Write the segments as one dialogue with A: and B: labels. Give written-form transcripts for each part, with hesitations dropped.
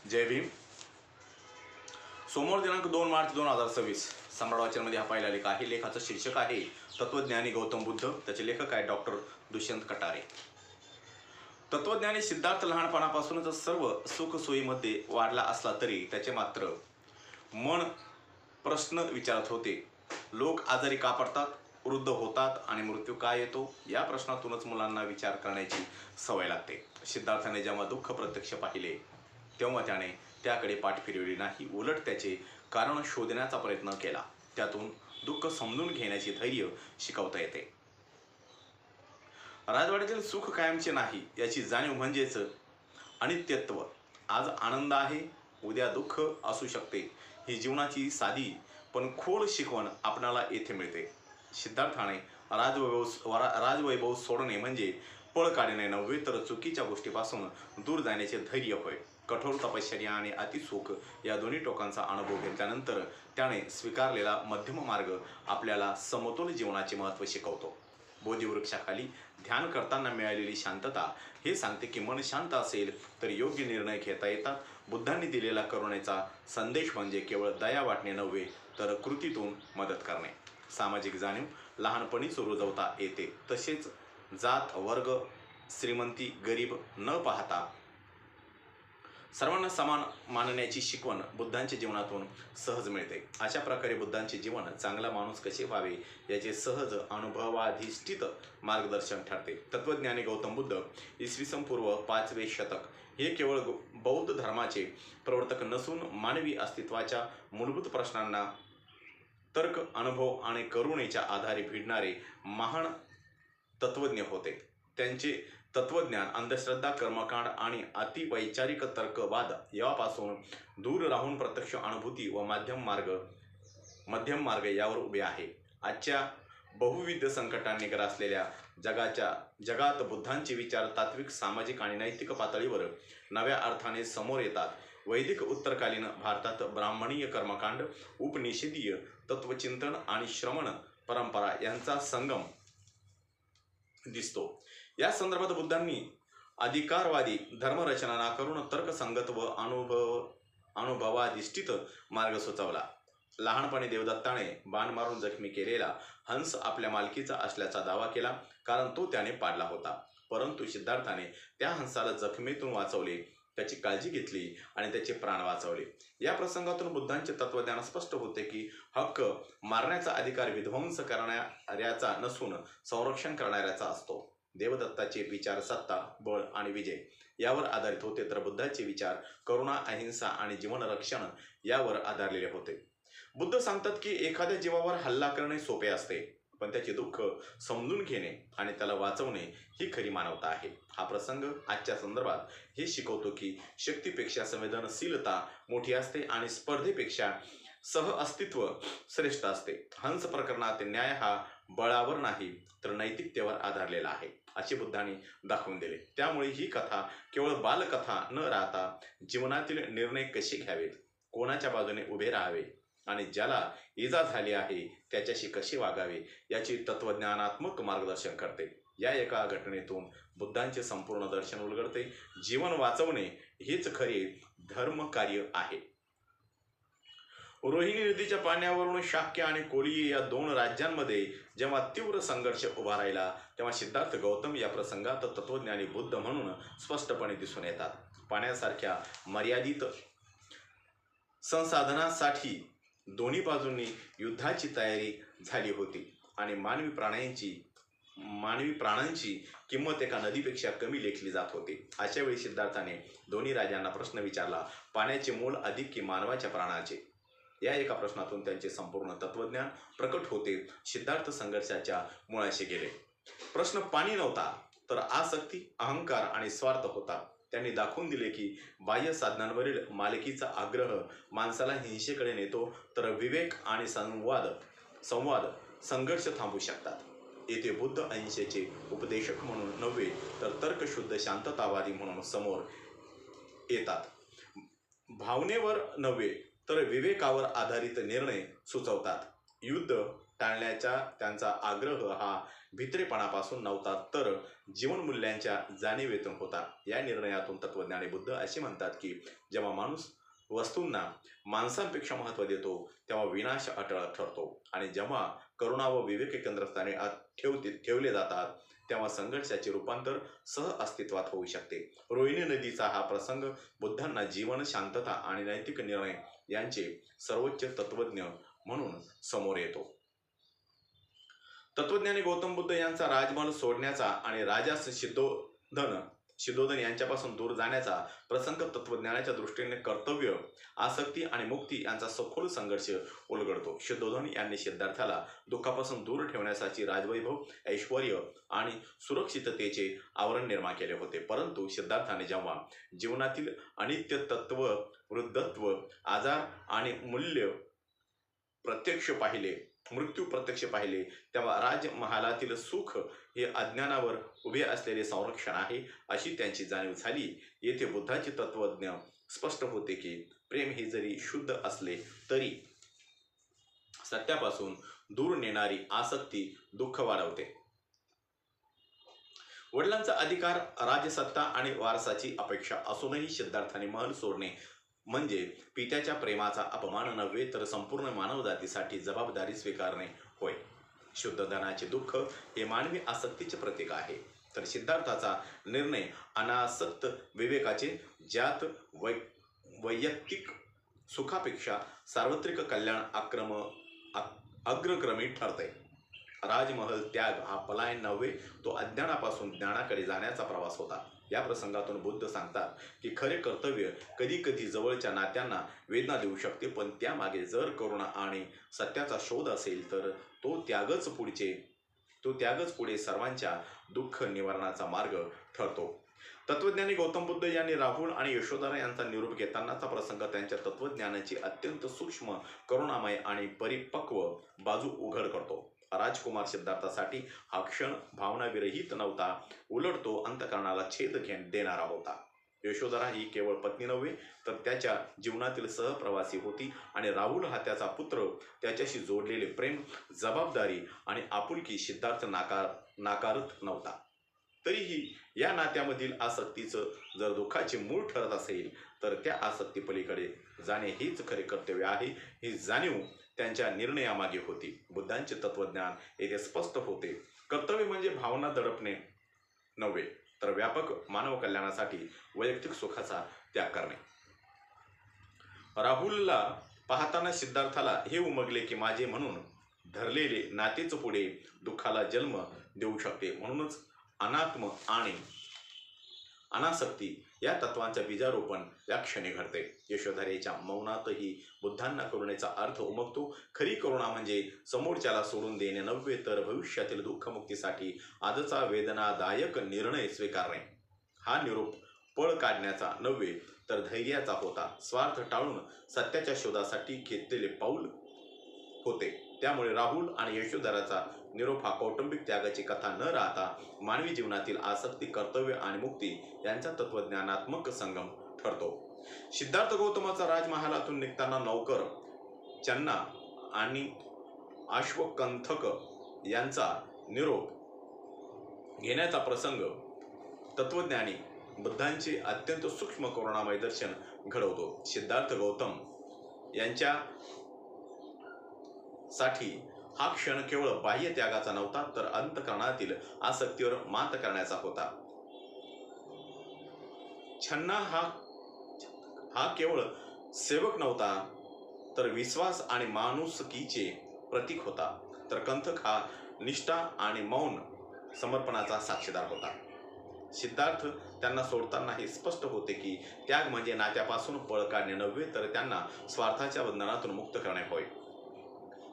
A: जय भीम. सोमवार दिनांक 2 मार्च 2026 सम्राट वाचनमध्ये हा पहिला लेख आहे. लेखाचं शीर्षक आहे तत्वज्ञानी गौतम बुद्ध. त्याचे लेखक आहे डॉक्टर दुष्यंत कटारे. तत्वज्ञानी सिद्धार्थ लहानपणापासूनच सर्व सुखसोयीमध्ये वाढला असला तरी त्याचे मात्र मन प्रश्न विचारत होते. लोक आजारी का पडतात, वृद्ध होतात आणि मृत्यू का येतो, या प्रश्नातूनच मुलांना विचार करण्याची सवय लागते. सिद्धार्थाने जेव्हा दुःख प्रत्यक्ष पाहिले तेव्हा त्याने त्याकडे पाठ फिरवली नाही, उलट त्याचे कारण शोधण्याचा प्रयत्न केला. त्यातून दुःख समजून घेण्याचे धैर्य शिकवता येते. राजवाड्यातील सुख कायमचे नाही याची जाणीव म्हणजेच अनित्यत्व. आज आनंद आहे, उद्या दुःख असू शकते. ही जीवनाची साधी पण खोल शिकवण आपणाला येथे मिळते. सिद्धार्थाने राजवैभव सोडणे म्हणजे पळ काढणे नव्हे, तर चुकीच्या गोष्टीपासून दूर जाण्याचे धैर्य होय. कठोर तपश्चर्या आणि अतिसुख या दोन्ही टोकांचा अनुभव घेतल्यानंतर त्याने स्वीकारलेला मध्यम मार्ग आपल्याला समतोल जीवनाचे महत्त्व शिकवतो. बोधिवृक्षाखाली ध्यान करताना मिळालेली शांतता हे सांगते की मन शांत असेल तर योग्य निर्णय घेता येतात. बुद्धांनी दिलेला करुणेचा संदेश म्हणजे केवळ दया वाटणे नव्हे, तर कृतीतून मदत करणे. सामाजिक जाणीव लहानपणीच रुजवता येते. तसेच जात, वर्ग, श्रीमंती, गरीब न पाहता सर्वांना समान मानण्याची शिकवण बुद्धांच्या जीवनातून सहज मिळते. अशा प्रकारे बुद्धांचे जीवन चांगला माणूस कसे व्हावे याचे सहज अनुभवाधिष्ठित मार्गदर्शन ठरते. तत्वज्ञानी गौतम बुद्ध इसवी पूर्व 5वे शतक हे केवळ बौद्ध धर्माचे प्रवर्तक नसून मानवी अस्तित्वाच्या मूलभूत प्रश्नांना तर्क, अनुभव आणि करुणेच्या आधारे भिडणारे महान तत्वज्ञ होते. त्यांचे तत्वज्ञान अंधश्रद्धा, कर्मकांड आणि अतिवैचारिक तर्कवाद यापासून दूर राहून प्रत्यक्ष अनुभूती व मध्यम मार्ग यावर उभे आहे. आजच्या बहुविध संकटांनी ग्रासलेल्या जगात बुद्धांचे विचार तात्विक, सामाजिक आणि नैतिक पातळीवर नव्या अर्थाने समोर येतात. वैदिक उत्तरकालीन भारतात ब्राह्मणीय कर्मकांड, उपनिषदीय तत्वचिंतन आणि श्रमण परंपरा यांचा संगम दिसतो. या संदर्भात बुद्धांनी अधिकारवादी धर्मरचना नाकारून तर्कसंगत व अनुभवाधिष्ठित मार्ग सुचवला. लहानपणी देवदत्ताने बाण मारून जखमी केलेला हंस आपल्या मालकीचा असल्याचा दावा केला, कारण तो त्याने पाडला होता. परंतु सिद्धार्थाने त्या हंसाला जखमीतून वाचवले, त्याची काळजी घेतली आणि त्याचे प्राण वाचवले. या प्रसंगातून बुद्धांचे तत्वज्ञान स्पष्ट होते की हक्क मारण्याचा अधिकार विध्वंस करणाऱ्याचा नसून संरक्षण करणाऱ्याचा असतो. देवदत्ताचे विचार सत्ता, बळ आणि विजय यावर आधारित होते, तर बुद्धाचे विचार करुणा, अहिंसा आणि जीवनरक्षण यावर आधारलेले होते. बुद्ध सांगतात की एखाद्या जीवावर हल्ला करणे सोपे असते, पण त्याचे दुःख समजून घेणे आणि त्याला वाचवणे ही खरी मानवता आहे. हा प्रसंग आजच्या संदर्भात हे शिकवतो की शक्तीपेक्षा संवेदनशीलता मोठी असते आणि स्पर्धेपेक्षा सहअस्तित्व श्रेष्ठ असते. हंस प्रकरणात न्याय हा बळावर नाही तर नैतिकतेवर आधारलेला आहे असे बुद्धांनी दाखवून दिले. त्यामुळे ही कथा केवळ बालकथा न राहता जीवनातील निर्णय कसे घ्यावेत, कोणाच्या बाजूने उभे राहावे आणि ज्याला इजा झाली आहे त्याच्याशी कसे वागावे याचे तत्वज्ञानात्मक मार्गदर्शन करते. या एका घटनेतून बुद्धांचे संपूर्ण दर्शन उलगडते. जीवन वाचवणे हेच खरे धर्मकार्य आहे. रोहिणी नदीच्या पाण्यावरून शाक्य आणि कोलिय या 2 राज्यांमध्ये जेव्हा तीव्र संघर्ष उभा राहिला तेव्हा सिद्धार्थ गौतम या प्रसंगात तत्वज्ञानी बुद्ध म्हणून स्पष्टपणे दिसून येतात. पाण्यासारख्या मर्यादित संसाधनासाठी दोन्ही बाजूंनी युद्धाची तयारी झाली होती आणि मानवी प्राणांची किंमत एका नदीपेक्षा कमी लेखली जात होती. अशा वेळी सिद्धार्थाने दोन्ही राजांना प्रश्न विचारला, पाण्याचे मोल अधिक की मानवाच्या प्राणाचे? या एका प्रश्नातून त्यांचे संपूर्ण तत्वज्ञान प्रकट होते. सिद्धार्थ संघर्षाच्या मुळाशी गेले. प्रश्न पाणी नव्हता, तर आसक्ती, अहंकार आणि स्वार्थ होता. त्यांनी दाखवून दिले की बाह्य साधनांवरील मालकीचा आग्रह माणसाला हिंसेकडे नेतो, तर विवेक आणि संवाद संघर्ष थांबवू शकतात. येथे बुद्ध अहिंसेचे उपदेशक म्हणून नव्हे तर तर्कशुद्ध शांततावादी म्हणून समोर येतात. भावनेवर नव्हे तर विवेकावर आधारित निर्णय सुचवतात. युद्ध टाळण्याचा त्यांचा आग्रह हा भित्रेपणापासून नव्हता, तर जीवनमूल्यांच्या जाणीवेतून होता. या निर्णयातून तत्वज्ञानी बुद्ध असे म्हणतात की जेव्हा माणूस वस्तूंना माणसांपेक्षा महत्त्व देतो तेव्हा विनाश अटळ ठरतो, आणि जेव्हा करुणा व विवेक केंद्रस्थानी ठेवले जातात तेव्हा संघर्षाचे रूपांतर सह अस्तित्वात होऊ शकते. रोहिणी नदीचा हा प्रसंग बुद्धांना जीवन, शांतता आणि नैतिक निर्णय यांचे सर्वोच्च तत्वज्ञ म्हणून समोर येतो. तत्वज्ञानी गौतम बुद्ध यांचा राजमहल सोडण्याचा आणि राजा शुद्धोधन यांच्यापासून दूर जाण्याचा प्रसंग तत्वज्ञानाच्या दृष्टीने कर्तव्य, आसक्ती आणि मुक्ती यांचा सखोल संघर्ष उलगडतो. शुद्धोधन यांनी सिद्धार्थाला दुःखापासून दूर ठेवण्यासाठी राजवैभव, ऐश्वर्य आणि सुरक्षिततेचे आवरण निर्माण केले होते, परंतु सिद्धार्थाने जेव्हा जीवनातील अनित्य तत्व, वृद्धत्व, आजार आणि मृत्यू प्रत्यक्ष पाहिले तेव्हा राजमहालातील सुख हे अज्ञानावर उभे असलेले संरक्षण आहे अशी त्यांची जाणीव झाली. येथे बुद्धाचे तत्वज्ञ स्पष्ट होते की प्रेम हे जरी शुद्ध असले तरी सत्यापासून दूर नेणारी आसक्ती दुःख वाढवते. वडिलांचा अधिकार, राजसत्ता आणि वारसाची अपेक्षा असूनही सिद्धार्थाने महल सोडणे म्हणजे पित्याच्या प्रेमाचा अपमान नव्हे, तर संपूर्ण मानवजातीसाठी जबाबदारी स्वीकारणे होय. शुद्धोधनाचे दुःख हे मानवी आसक्तीचे प्रतीक आहे, तर सिद्धार्थाचा निर्णय अनासक्त विवेकाचे, ज्यात वैयक्तिक सुखापेक्षा सार्वत्रिक कल्याण अग्रक्रमी ठरते. राजमहल त्याग हा पलायन नव्हे, तो अज्ञानापासून ज्ञानाकडे जाण्याचा प्रवास होता. या प्रसंगातून बुद्ध सांगतात की खरे कर्तव्य कधी कधी जवळच्या नात्यांना वेदना देऊ शकते, पण त्यामागे जर करुणा आणि सत्याचा शोध असेल तर तो त्यागच पुढे सर्वांच्या दुःख निवारणाचा मार्ग ठरतो. तत्वज्ञानी गौतम बुद्ध यांनी राहुल आणि यशोधरा यांचा निरोप घेतानाचा प्रसंग त्यांच्या तत्वज्ञानाची अत्यंत सूक्ष्म, करुणामय आणि परिपक्व बाजू उघड करतो. राजकुमार सिद्धार्थासाठी हा क्षण भावनाविरहित नव्हता, उलट तो अंतःकरणाला छेद देणारा होता. यशोधरा ही केवळ पत्नी नव्हे, तर त्याच्या जीवनातील सहप्रवासी होती, आणि राहुल हा त्याचा पुत्र. त्याच्याशी जोडलेले प्रेम, जबाबदारी आणि आपुलकी सिद्धार्थ नाकारत नव्हता. तरीही या नात्यामधील आसक्तीचं जर दुःखाचे मूळ ठरत असेल तर त्या आसक्ती पलीकडे जाणे हेच खरे कर्तव्य आहे, ही जाणीव त्यांच्या निर्णयामागे होती. बुद्धांचे तत्वज्ञान येथे स्पष्ट होते. कर्तव्य म्हणजे भावना दडपणे नव्हे, तर व्यापक मानव कल्याणासाठी वैयक्तिक सुखाचा त्याग करणे. राहुलला पाहताना सिद्धार्थाला हे उमगले की माझे म्हणून धरलेले नातेच पुढे दुःखाला जन्म देऊ शकते. म्हणूनच अनात्म आणि अनासक्ती या तत्वांचे बीजारोपण या क्षणी घडते. यशोधरेच्या मौनातही बुद्धांना करुणेचा अर्थ उमगतो. खरी करुणा म्हणजे समोरच्याला सोडून देणे नव्हे, तर भविष्यातील दुःखमुक्तीसाठी आजचा वेदनादायक निर्णय स्वीकारणे. हा निरोप पळ काढण्याचा नव्हे, तर धैर्याचा होता. स्वार्थ टाळून सत्याच्या शोधासाठी घेतलेले पाऊल होते. त्यामुळे राहुल आणि यशोधराचा निरोप हा कौटुंबिक त्यागाची कथा न राहता मानवी जीवनातील आसक्ती, कर्तव्य आणि मुक्ती यांचा तत्वज्ञानात्मक संगम ठरतो. सिद्धार्थ गौतमाचा राजमहालातून निघताना नौकर, चन्ना आणि अश्वकंथक यांचा निरोप घेण्याचा प्रसंग तत्वज्ञानी बुद्धांचे अत्यंत सूक्ष्म करुणामय दर्शन घडवतो. सिद्धार्थ गौतम यांच्या साठी हा क्षण केवळ बाह्य त्यागाचा नव्हता, तर अंतःकरणातील आसक्तीवर मात करण्याचा होता. छन्ना हा केवळ सेवक नव्हता, तर विश्वास आणि माणुसकीचे प्रतीक होता. तर कंथक हा निष्ठा आणि मौन समर्पणाचा साक्षीदार होता. सिद्धार्थ त्यांना सोडताना हे स्पष्ट होते की त्याग म्हणजे नात्यापासून पळ काढणे नव्हे, तर त्यांना स्वार्थाच्या बंधनातून मुक्त करणे होय.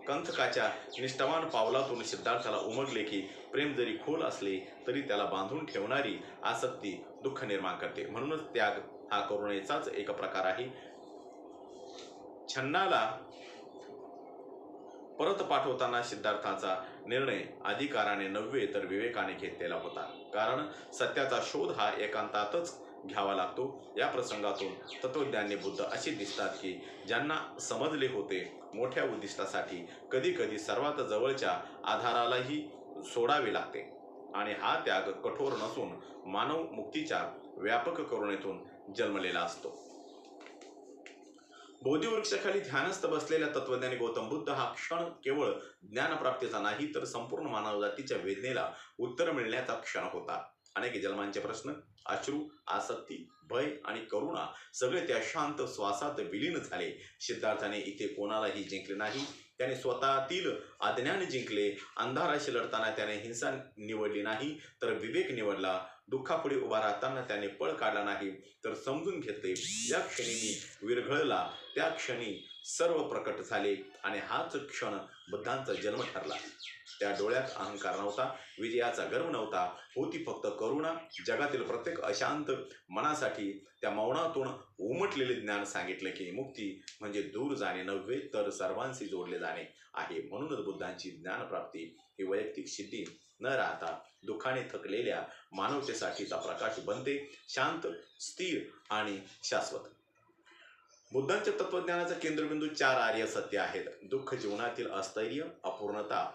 A: कंथकाच्या निष्ठावान पावलातून सिद्धार्थाला उमगले की प्रेम जरी खोल असले तरी त्याला बांधून ठेवणारी आसक्ती दुःख निर्माण करते. म्हणूनच त्याग हा करुणेचाच एक प्रकार आहे. छन्नाला परत पाठवताना सिद्धार्थाचा निर्णय अधिकाराने नव्हे, तर विवेकाने घेतलेला होता. कारण सत्याचा शोध हा एकांतातच घ्यावा लागतो. या प्रसंगातून तत्वज्ञानी बुद्ध असे दिसतात की ज्यांना समजले होते मोठ्या उद्दिष्टासाठी कधी कधी सर्वात जवळच्या आधारालाही सोडावे लागते आणि हा त्याग कठोर नसून मानव मुक्तीच्या व्यापक करुणेतून जन्मलेला असतो. बोधिवृक्षाखाली ध्यानस्थ बसलेल्या तत्वज्ञानी गौतम बुद्ध हा क्षण केवळ ज्ञानप्राप्तीचा नाही तर संपूर्ण मानवजातीच्या वेदनेला उत्तर मिळण्याचा क्षण होता. अनेक जन्मांचे प्रश्न, अश्रू, आसक्ती, भय आणि करुणा सगळे त्या शांत श्वासात विलीन झाले. सिद्धार्थाने इथे कोणालाही जिंकले नाही. त्याने स्वतःतील अज्ञान जिंकले. अंधाराशी लढताना त्याने हिंसा निवडली नाही तर विवेक निवडला. दुःखापुढे उभा राहताना त्याने पळ काढला नाही तर समजून घेतले. ज्या क्षणी मी विरघळला त्या क्षणी सर्व प्रकट झाले आणि हाच क्षण बुद्धांचा जन्म ठरला. त्या डोळ्यात अहंकार नव्हता, विजयाचा गर्व नव्हता, होती फक्त करुणा. जगातील प्रत्येक अशांत मनासाठी त्या मौनातून उमटलेले ज्ञान सांगितले की मुक्ती म्हणजे दूर जाणे नव्हे तर सर्वांशी जोडले जाणे आहे. म्हणूनच बुद्धांची ज्ञानप्राप्ती ही वैयक्तिक सिद्धी न राहता दुःखाने थकलेल्या मानवतेसाठीचा प्रकाश बनते, शांत, स्थिर आणि शाश्वत. बुद्धांच्या तत्वज्ञानाचा केंद्रबिंदू 4 आर्य सत्य आहेत. दुःख, जीवनातील अस्थैर्य, अपूर्णता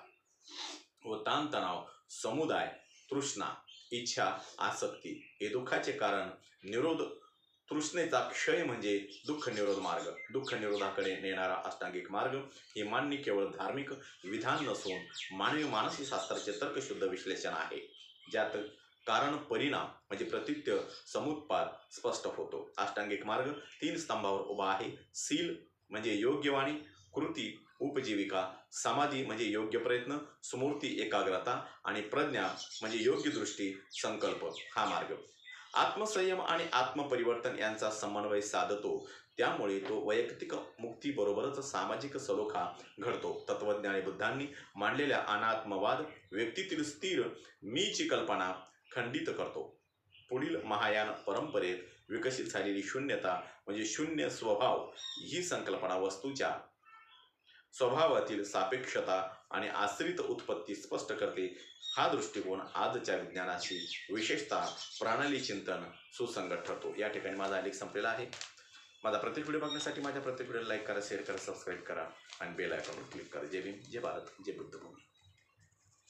A: व ताणतणाव, समुदाय, तृष्णा, इच्छा, आसक्ती हे दुःखाचे कारण. निरोध, तृष्णेचा क्षय म्हणजे दुःख निरोध मार्ग. दुःख निरोधाकडे नेणारा अष्टांगिक मार्ग हे मान्य केवळ धार्मिक विधान नसून मानवी मानसशास्त्राचे तर्कशुद्ध विश्लेषण आहे, ज्यात कारण परिणाम म्हणजे प्रत्युत्तर समुत्पाद स्पष्ट होतो. अष्टांगिक मार्ग 3 स्तंभावर उभा आहे. सील म्हणजे योग्य वाणी, कृती उपजीविका, समाधी म्हणजे योग्य प्रयत्न, स्मृती एकाग्रता आणि प्रज्ञा म्हणजे योग्य दृष्टी संकल्प. हा मार्ग आत्मसंयम आणि आत्मपरिवर्तन यांचा समन्वय साधतो. त्यामुळे तो वैयक्तिक मुक्तीबरोबरच सामाजिक सलोखा घडतो. तत्वज्ञानी बुद्धांनी मांडलेल्या अनात्मवाद व्यक्तीतील स्थिर मीची कल्पना खंडित करतो. पुढील महायान परंपरेत विकसित झालेली शून्यता म्हणजे शून्य स्वभाव ही संकल्पना वस्तूच्या स्वभावातील सापेक्षता आणि आश्रित उत्पत्ती स्पष्ट करते. हा दृष्टिकोन आजच्या विज्ञानाशी विशेषतः प्रणाली चिंतन सुसंगत ठरतो. या ठिकाणी माझा लेख संपलेला आहे. माझा प्रत्येक व्हिडिओ बघण्यासाठी माझ्या प्रत्येक व्हिडिओला लाईक करा, शेअर करा, सबस्क्राईब करा आणि बेल आयकॉनवर क्लिक करा. जय भीम, जय भारत, जय बुद्धभूमी.